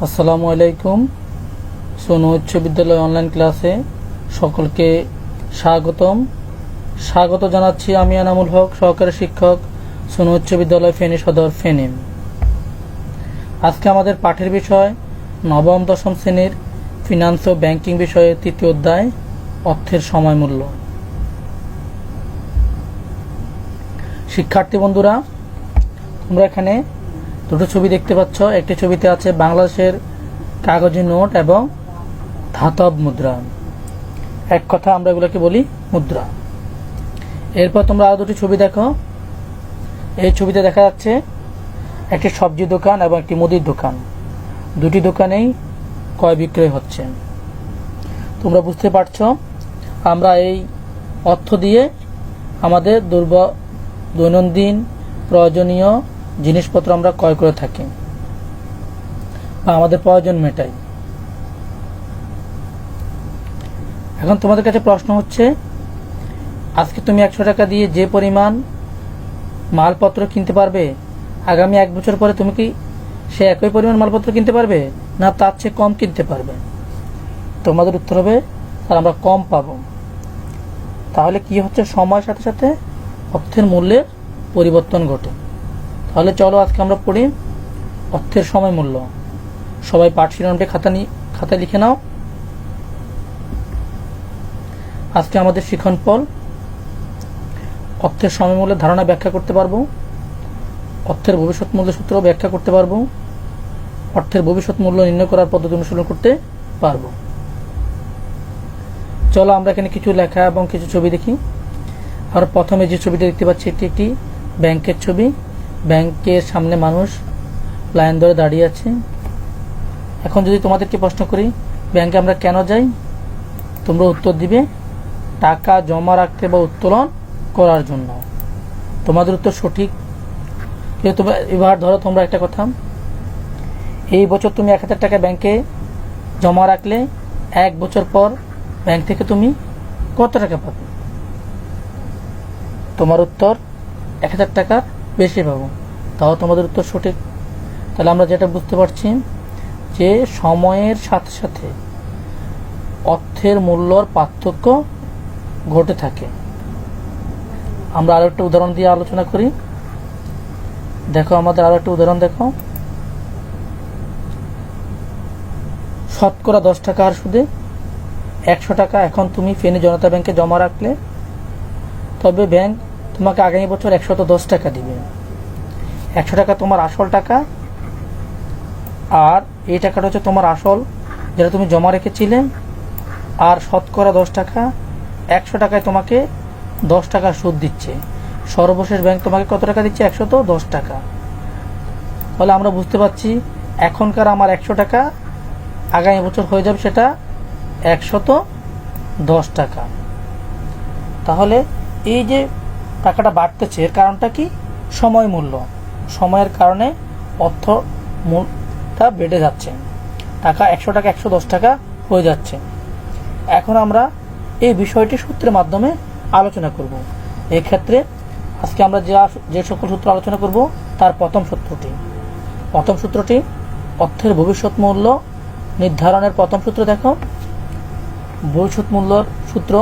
আসসালামু আলাইকুম। সোনু উচ্চ বিদ্যালয় অনলাইন ক্লাসে সকলকে স্বাগত জানাচ্ছি। আমি এনামুল হক, সহকারী শিক্ষক, সোনু উচ্চ বিদ্যালয় ফেনী সদর, ফেনী। আজকে আমাদের পাঠের বিষয় নবম দশম শ্রেণীর ফিনান্স ও ব্যাংকিং বিষয়ে তৃতীয় অধ্যায় অর্থের সময় মূল্য। শিক্ষার্থী বন্ধুরা, তোমরা এখানে দুটো ছবি দেখতে পাচ্ছ। একটি ছবিতে আছে বাংলাদেশের কাগজি নোট এবং ধাতব মুদ্রা। এক কথা আমরা এগুলোকে বলি মুদ্রা। এরপর তোমরা আরো দুটি ছবি দেখো। এই ছবিতে দেখা যাচ্ছে একটি সবজি দোকান এবং একটি মুদির দোকান। দুটি দোকানেই ক্রয় বিক্রয় হচ্ছে। তোমরা বুঝতে পারছো আমরা এই অর্থ দিয়ে আমাদের দৈনন্দিন প্রয়োজনীয় জিনিসপত্র আমরা ক্রয় করে থাকি বা আমাদের প্রয়োজন মেটাই। এখন তোমাদের কাছে প্রশ্ন হচ্ছে, আজকে তুমি 100 টাকা দিয়ে যে পরিমাণ মালপত্র কিনতে পারবে, আগামী 1 বছর পরে তুমি কি সে একই পরিমাণ মালপত্র কিনতে পারবে, না তার চেয়ে কম কিনতে পারবে? তোমাদের উত্তর হবে আর আমরা কম পাবো। তাহলে কি হচ্ছে, সময়ের সাথে সাথে অর্থের মূল্যের পরিবর্তন ঘটে। তাহলে চলো আজকে আমরা পড়ি অর্থের সময় মূল্য। সবাই পাঠ শিরোনামটি খাতায় লিখে নাও। আজকে আমাদের শিক্ষণফল অর্থের সময় মূল্যের ধারণা ব্যাখ্যা করতে পারবো, অর্থের ভবিষ্যৎ মূল্য সূত্র ব্যাখ্যা করতে পারবো, অর্থের ভবিষ্যৎ মূল্য নির্ণয় করার পদ্ধতি অনুসরণ করতে পারবো। চলো আমরা এখানে কিছু লেখা এবং কিছু ছবি দেখি। আর প্রথমে যে ছবিটা দেখতে পাচ্ছি এটি একটি ব্যাংকের ছবি। ব্যাংকের সামনে মানুষ লাইন ধরে দাঁড়িয়ে আছে। এখন যদি তোমাদেরকে প্রশ্ন করি ব্যাংকে আমরা কেন যাই, তোমরা উত্তর দিবে টাকা জমা রাখতে বা উত্তোলন করার জন্য। তোমাদের উত্তর সঠিক। কিন্তু এবার ধরো তোমরা একটা কথা, এই বছর তুমি 1000 টাকা ব্যাংকে জমা রাখলে 1 বছর পর ব্যাংক থেকে তুমি কত টাকা পাবে? তোমার উত্তর 1000 টাকার বেশি পাবো। তাও তোমাদের উত্তর সঠিক। তাহলে আমরা যেটা বুঝতে পারছি যে সময়ের সাথে সাথে অর্থের মূল্যর পার্থক্য ঘটে থাকে। আমরা আরো একটা উদাহরণ দিয়ে আলোচনা করি। দেখো আমাদের আরো একটা উদাহরণ দেখো। শতকরা 10 টাকা আর সুদে 100 টাকা এখন তুমি ফেনী জনতা ব্যাংকে জমা রাখলে, তবে ব্যাংক তোমাকে আগামী বছর 110 টাকা দিবে। 100 টাকা তোমার আসল টাকা, আর এই টাকাটা হচ্ছে তোমার আসল যেটা তুমি জমা রেখেছিলে। আর শতকরা 10 টাকা, 100 টাকায় তোমাকে 10 টাকা সুদ দিচ্ছে। সর্বশেষ ব্যাংক তোমাকে কত টাকা দিচ্ছে? 110 টাকা। তাহলে আমরা বুঝতে পারছি এখনকার আমার 100 টাকা আগামী বছর হয়ে যাবে সেটা 110 টাকা। তাহলে এই যে টাকাটা বাড়তেছে এর কারণটা কি? সময় মূল্য। সময়ের কারণে অর্থ মূল্যটা বেড়ে যাচ্ছে। টাকা 100 টাকা 110 টাকা হয়ে যাচ্ছে। এখন আমরা এই বিষয়টি সূত্রের মাধ্যমে আলোচনা করব। এই ক্ষেত্রে আজকে আমরা যে সকল সূত্র আলোচনা করব তার প্রথম সূত্রটি অর্থের ভবিষ্যৎ মূল্য নির্ধারণের প্রথম সূত্র। দেখো, ভবিষ্যৎ মূল্যর সূত্র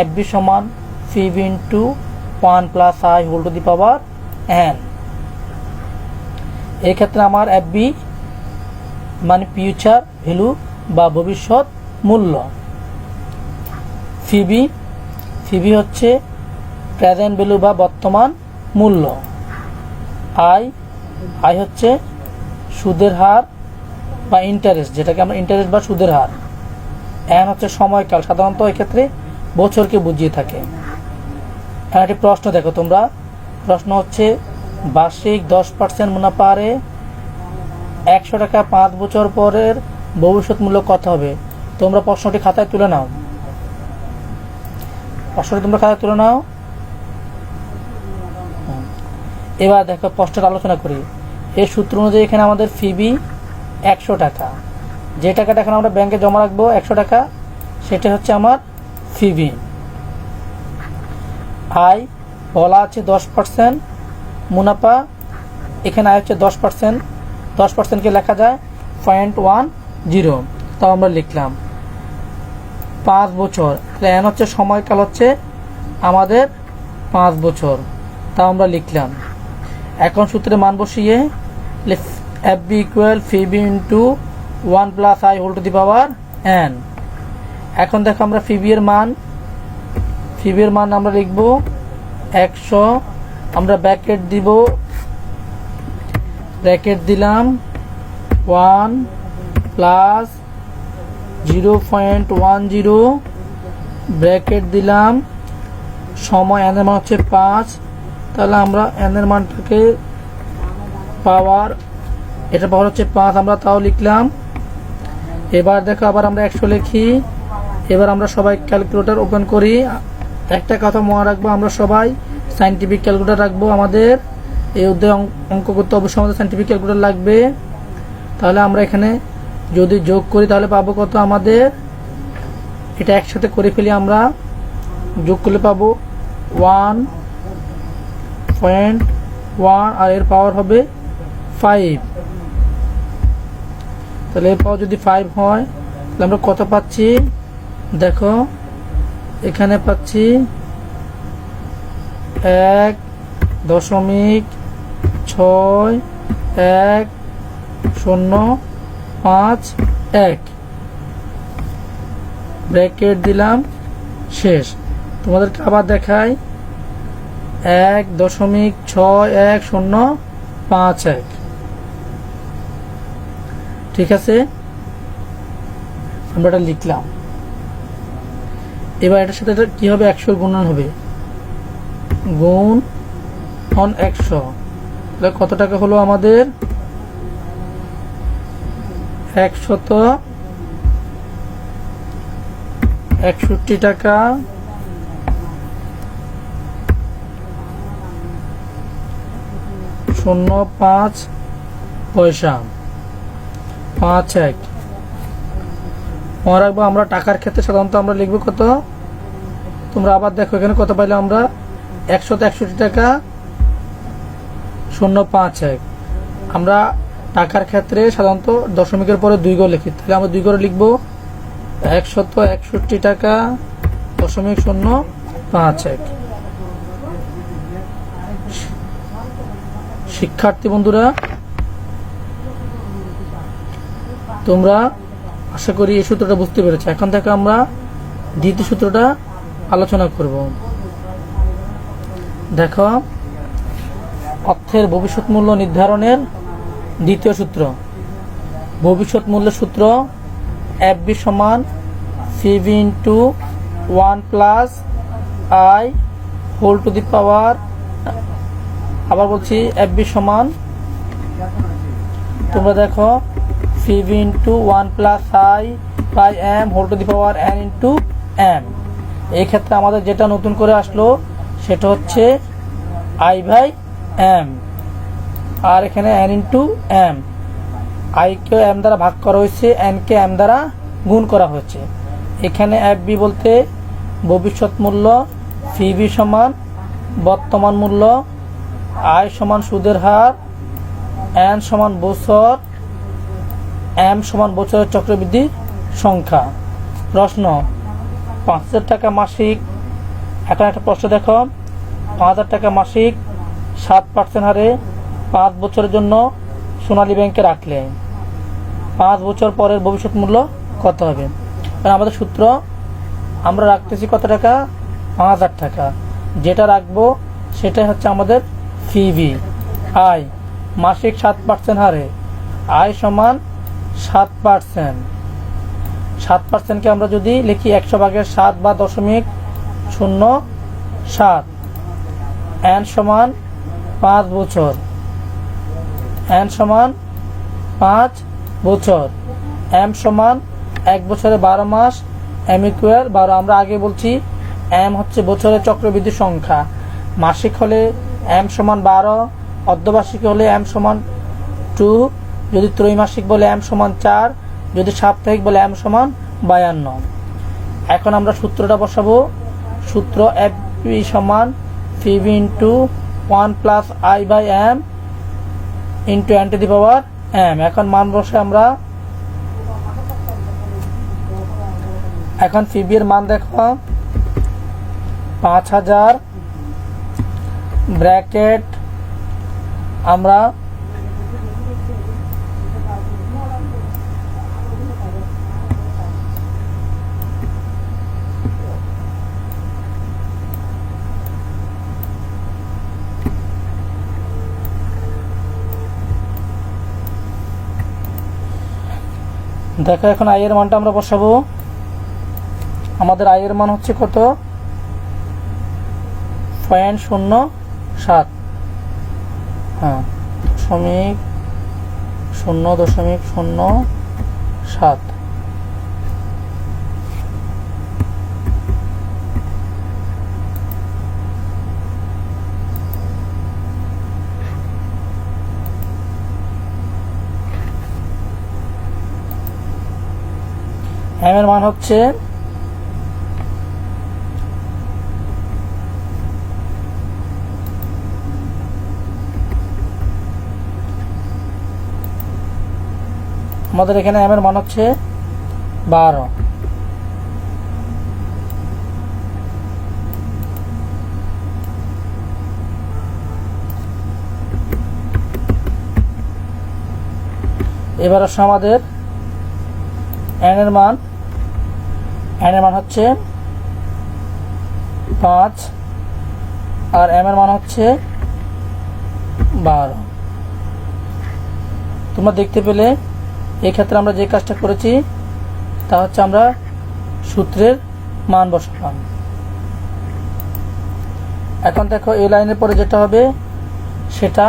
FB সমান PV into 1 plus I whole to the power n। এই ক্ষেত্রে আমার FB মানে ফিউচার ভ্যালু বা ভবিষ্যৎ মূল্য। PV হচ্ছে প্রেজেন্ট ভ্যালু বা বর্তমান মূল্য। I হচ্ছে সুদের হার বা ইন্টারেস্ট, যেটাকে আমরা ইন্টারেস্ট বা সুদের হার। n হচ্ছে সময়কাল, সাধারণত এক্ষেত্রে বছরকে বুঝিয়ে থাকে। একটি প্রশ্ন দেখো তোমরা। প্রশ্ন হচ্ছে বার্ষিক 10% মুনাফা হারে 100 টাকা 5 বছর পরের ভবিষ্যৎ মূল্য কত হবে? তোমরা প্রশ্নটি খাতায় তুলে নাও। এবার দেখো প্রশ্নটা আলোচনা করি। এই সূত্র অনুযায়ী এখানে আমাদের ফিবি 100 টাকা, যে টাকাটা এখন আমরা ব্যাংকে জমা রাখবো 100 টাকা, সেটা হচ্ছে আমার ফিবি। আয় বলা আছে 10% মুনাফা, এখানে আয় হচ্ছে 10%। 10%কে লেখা যায় 0.10, তাও আমরা লিখলাম 5 বছর, এন হচ্ছে সময়কাল হচ্ছে আমাদের 5 বছর, তাও আমরা লিখলাম। এখন সূত্রে মান বসিয়ে F V equal P V into 1 plus I whole to the power N. এখন দেখো আমরা ফি বি এর মান আমরা লিখব 100, আমরা ব্র্যাকেট দিলাম 1 প্লাস 0.10, ব্র্যাকেট দিলাম সময় এন এর মান হচ্ছে 5, তাহলে আমরা এন এর মানটাকে পাওয়ার হচ্ছে 5, আমরা তাও লিখলাম। এবার দেখো আবার আমরা 100 লিখি। এবার আমরা সবাই ক্যালকুলেটর ওপেন করি। একটা কথা মনে রাখবো, আমরা সবাই সাইন্টিফিক ক্যালকুলেটর রাখবো। আমাদের এই অধ্যায়ে অঙ্ক করতে অবশ্যই আমাদের সাইন্টিফিক ক্যালকুলেটর লাগবে। তাহলে আমরা এখানে যদি যোগ করি তাহলে পাবো কত, আমাদের এটা একসাথে করে ফেলি, আমরা যোগ করলে পাবো 1.1 আর এর পাওয়ার হবে 5। তাহলে এর পাওয়ার যদি 5 হয় তাহলে আমরা কত পাচ্ছি, দেখো এখানে পাচ্ছি 1.61051, ব্র্যাকেট দিলাম, শেষ। তোমাদেরকে আবার দেখাই 1.61051, ঠিক আছে, আমরা এটা লিখলাম। এবার এটার সাথে এটা কি হবে, 100 গুণন হবে, গুণ 100, তাহলে কত টাকা হলো আমাদের 161 টাকা 0.5 পয়সা 51। মনে রাখবো আমরা টাকার ক্ষেত্রে সাধারণত আমরা লিখবো কত, তোমরা আবার দেখো এখানে কত পাইলাম আমরা 161 টাকা 0.51। আমরা টাকার ক্ষেত্রে সাধারণত দশমিকের পরে 2 ঘর লিখি, তাহলে আমরা 2 ঘরে লিখবো 161 টাকা 0.051। শিক্ষার্থী বন্ধুরা, তোমরা আশা করি এই সূত্রটা বুঝতে পেরেছো। এখন থেকে আমরা দ্বিতীয় সূত্রটা আলোচনা করব। দেখো, অর্থের ভবিষ্যৎ মূল্য নির্ধারণের দ্বিতীয় সূত্র। ভবিষ্যৎ মূল্যের সূত্র এফ বি সমান C B into 1 plus I whole to the power, আবার বলছি এফ বি সমান, তোমরা দেখো C B into 1 plus I by M whole to the power N into M. এই ক্ষেত্রে আমাদের যেটা নতুন করে আসলো সেটা হচ্ছে আই বাই এম, আর এখানে এন ইন্টু এম। আইকে এম দ্বারা ভাগ করা হয়েছে, এনকে এম দ্বারা গুণ করা হয়েছে। এখানে এফ বি বলতে ভবিষ্যৎ মূল্য, সি বি সমান বর্তমান মূল্য, আই সমান সুদের হার, এন সমান বছর, এম সমান বছরের চক্রবৃদ্ধি সংখ্যা। প্রশ্ন, 5,000 টাকা মাসিক। এখন একটা প্রশ্ন দেখো, 5,000 টাকা মাসিক 7% হারে 5 বছরের জন্য সোনালী ব্যাংকে রাখলে 5 বছর পরের ভবিষ্যৎ মূল্য কত হবে? আমাদের সূত্র, আমরা রাখতেছি কত টাকা, 5,000 টাকা। যেটা রাখবো সেটাই হচ্ছে আমাদের সিভি। আই মাসিক 7% হারে, আয় সমান 7%। 7%কে আমরা যদি লিখি 100/7 বা 0.07, এন সমান 5 বছর, এন সমান 5 বছর, এম সমান 1 বছরে 12 মাস, এম ইকুয়াল 12। আমরা আগে বলছি এম হচ্ছে বছরের চক্রবৃদ্ধি সংখ্যা। মাসিক হলে এম সমান 12, অর্ধবার্ষিক হলে এম সমান 2, যদি ত্রৈমাসিক বলে এম সমান 4, যদি সাপ্তাহিক বলে এম সমান 52। এখন আমরা সূত্রটা বসাবো। সূত্র এফ বি সমান CV into 1 plus I by M into N to the power M. এখন মান বসে আমরা এখন পিবি এর মান দেখো 5000 ব্র্যাকেট আমরা দেখো এখন আই এর মানটা আমরা বসাবো। আমাদের আই এর মান হচ্ছে কত? 0.07, হ্যাঁ 0.07। এম এর মান হচ্ছে আমাদের এখানে এম এর মান হচ্ছে 12। এবার আসছে আমাদের এন এর মান হচ্ছে 5 আর এম এর মান হচ্ছে 12। তোমরা দেখতে পেলে এই ক্ষেত্রে আমরা যে কাজটা করেছি তা হচ্ছে আমরা সূত্রের মান বসালাম। এখন দেখো এই লাইনের পরে যেটা হবে সেটা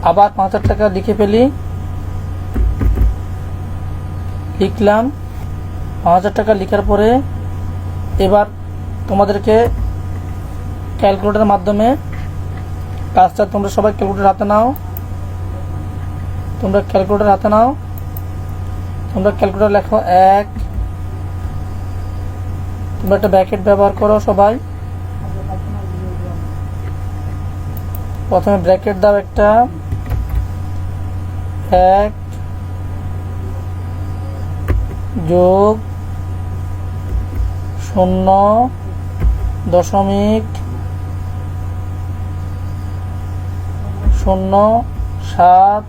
আবার 5000 টাকা লিখে ফেলি। লিখলাম 5000 টাকা লিখার পরে এবার তোমাদেরকে ক্যালকুলেটরের মাধ্যমে কাজটা তোমরা সবাই ক্যালকুলেটর হাতে নাও। তোমরা ক্যালকুলেটর লেখো 1, তোমরা একটা ব্র্যাকেট ব্যবহার করো সবাই। প্রথমে ব্র্যাকেট দাও একটা, 1 যোগ 0.07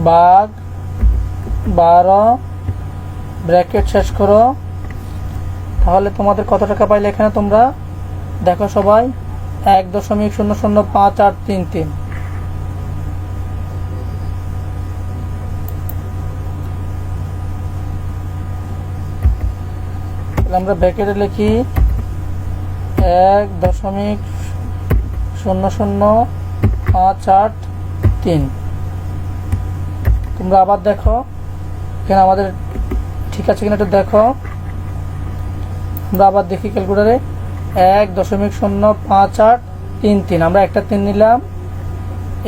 ভাগ 12 ব্র্যাকেট শেষ করো। তাহলে তোমাদের কত টাকা পাইলে এখানে তোমরা দেখো সবাই 1.005833। আমরা ব্র্যাকেটে লিখি 1.005833। তোমরা আবার দেখো এখানে আমাদের ঠিক আছে কিনা একটু দেখো। আমরা আবার দেখি ক্যালকুলেটরে 1.05833, আমরা একটা 3 নিলাম।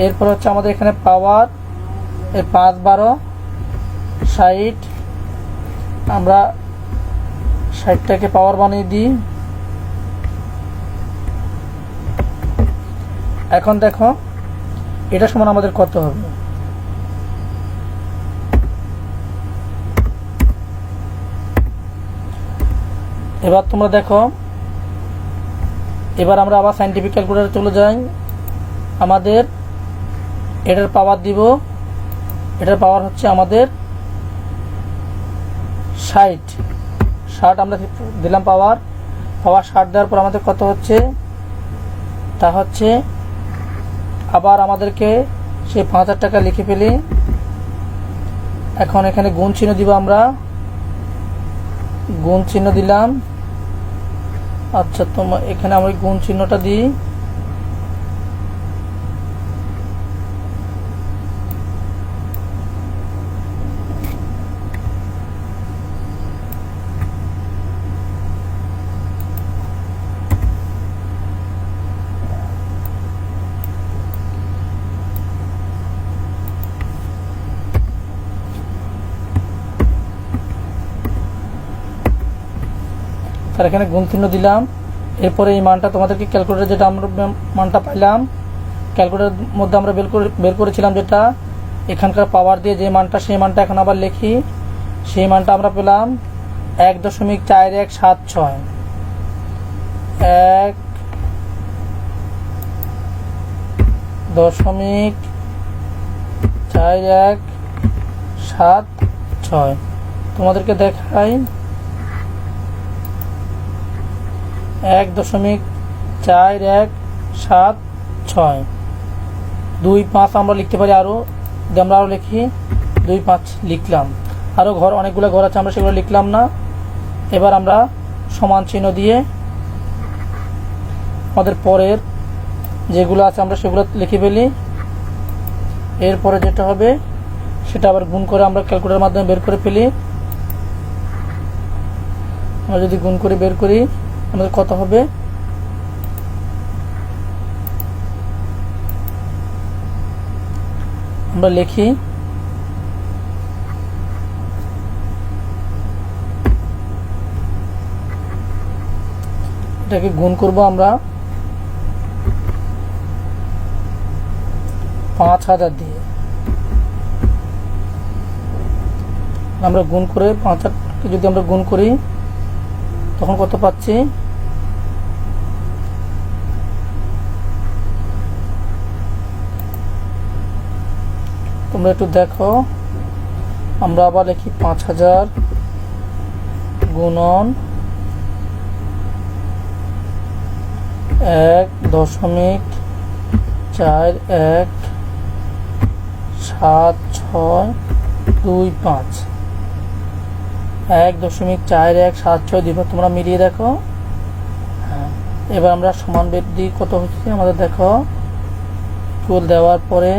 এরপর হচ্ছে আমাদের এখানে পাওয়ার 5 12 60, আমরা 60টাকে পাওয়ার বানিয়ে দিই। এখন দেখো এটা সমান আমাদের কত হবে। এবার তোমরা দেখো, এবার আমরা আবার সাইন্টিফিক ক্যালকুলেটরে চলে যাই। আমাদের এটার পাওয়ার দিব, এটার পাওয়ার হচ্ছে আমাদের 60 আমরা দিলাম পাওয়ার 60 দেওয়ার পর আমাদের কত হচ্ছে, তা হচ্ছে আবার আমাদেরকে সেই 5000 টাকা লিখে ফেলি। এখন এখানে গুণ চিহ্ন দিব, আমরা গুণ চিহ্ন দিলাম। আচ্ছা তোমার এখানে আমরা গুণ চিহ্নটা দিই। তার এখানে গুণ চিহ্ন দিলাম। এরপরে এই মানটা তোমাদেরকে ক্যালকুলেটর যেটা আমরা মানটা পাইলাম, ক্যালকুলেটরের মধ্যে আমরা বের করেছিলাম যেটা এখানকার পাওয়ার দিয়ে যে মানটা, সেই মানটা এখন আবার লিখি। সেই মানটা আমরা পেলাম 1.4176 1.4176 তোমাদেরকে দেখাই 1.4176 25 আমরা লিখতে পারি, আরো আমরা আরো লিখি 25 লিখলাম। আরো ঘর অনেকগুলো ঘর আছে, আমরা সেগুলো লিখলাম না। এবার আমরা সমান চিহ্ন দিয়ে আমাদের পরের যেগুলো আছে আমরা সেগুলো লিখে ফেলি। এরপরে যেটা হবে সেটা আবার গুণ করে আমরা ক্যালকুলেটরের মাধ্যমে বের করে ফেলি। আমরা যদি গুণ করে বের করি আমাদের কত হবে, আমরা লিখি এটাকে গুণ করব আমরা 5000 দিয়ে। আমরা গুণ করে 5000 যদি আমরা গুণ করি তখন কত পাচ্ছি, তোমরা একটু দেখো। আমরা আবার লিখি 5000 গুণন 1.417625 1.417625 তোমরা মিলিয়ে দেখো। হ্যাঁ, এবার আমরা সমান বৃদ্ধি কত হচ্ছে আমাদের দেখো, ইকুয়াল দেওয়ার পরে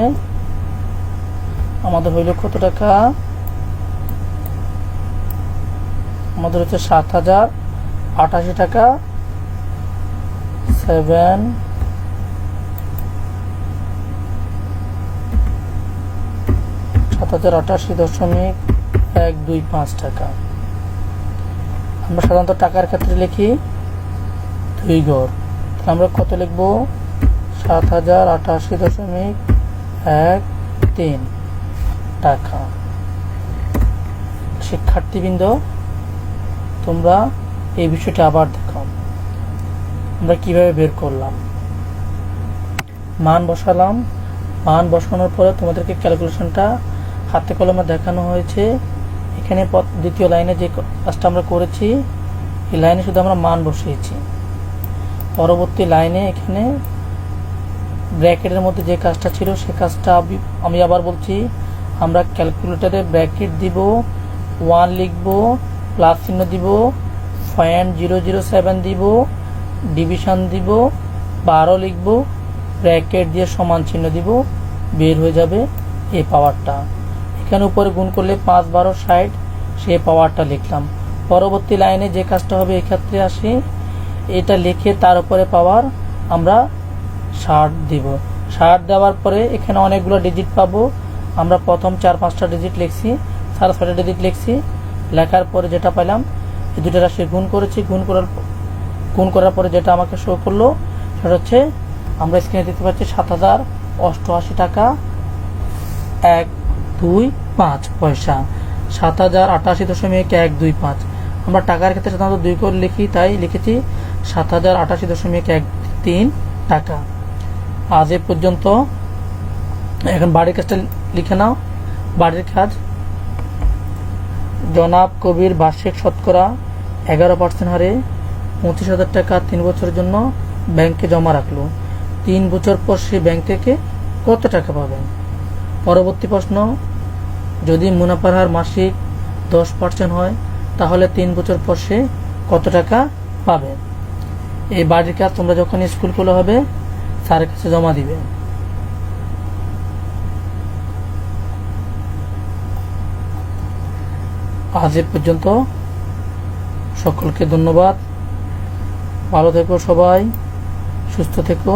আমাদের হইল কত টাকা, আমাদের হচ্ছে 7088 টাকা 7088.125 টাকা। আমরা সাধারণত টাকার ক্ষেত্রে লিখি 2 ঘর, আমরা কত লিখবো 7088.13 টাকা। শিক্ষার্থীবৃন্দ, তোমরা এই বিষয়টা আবার দেখো আমরা কিভাবে বের করলাম। মান বসালাম, মান বসানোর পরে তোমাদেরকে ক্যালকুলেশনটা হাতে কলমে দেখানো হয়েছে। এখানে দ্বিতীয় লাইনে যে কাজটা আমরা করেছি এই লাইনে শুধু আমরা মান বসিয়েছি। পরবর্তী লাইনে এখানে ব্র্যাকেটের মধ্যে যে কাজটা ছিল সে কাজটা আমি আবার বলছি, আমরা ক্যালকুলেটরে ব্র্যাকেট দিব, 1 লিখব, প্লাস চিহ্ন দিব, 0.007 দিব, ডিভিশন দিব, 12 লিখব, ব্র্যাকেট দিয়ে সমান চিহ্ন দিব, বের হয়ে যাবে এই পাওয়ারটা। এখানে উপরে গুণ করলে 5 12 60 সেই পাওয়ারটা লিখলাম। পরবর্তী লাইনে যে কাজটা হবে এক্ষেত্রে আসি, এটা লিখে তার উপরে পাওয়ার আমরা 60 দিব। 60 দেওয়ার পরে এখানে অনেকগুলো ডিজিট পাবো, আমরা প্রথম 4-5টা ডিজিট লিখছি, 6টা ডিজিট লিখছি। লেখার পরে যেটা পেলাম এই দুটো রাশি গুণ করেছি, গুণ করার পরে যেটা আমাকে শো করলো সেটা হচ্ছে আমরা স্ক্রিনে দেখতে পাচ্ছি 7088 টাকা 125 পয়সা, 7088.125। আমরা টাকার ক্ষেত্রে সাধারণত 2 করে লিখি, তাই লিখেছি 7088.13 টাকা। আজ এ পর্যন্ত। এখন বাড়ির কাজটা লিখে নাও। বাড়ির কাজ, জনাব কবির বার্ষিক শতকরা 11% হারে 25,000 টাকা 3 বছরের জন্য ব্যাংকে জমা রাখলো। 3 বছর পর সে ব্যাংক থেকে কত টাকা পাবেন? পরবর্তী প্রশ্ন, যদি মুনাফার হার মাসিক 10% হয় তাহলে 3 বছর পর সে কত টাকা পাবে? এই বাড়ির কাজ তোমরা যখন স্কুল খোলা হবে স্যারের কাছে জমা দিবে। আজ এ পর্যন্ত। সকলকে ধন্যবাদ। ভালো থেকো সবাই, সুস্থ থেকো।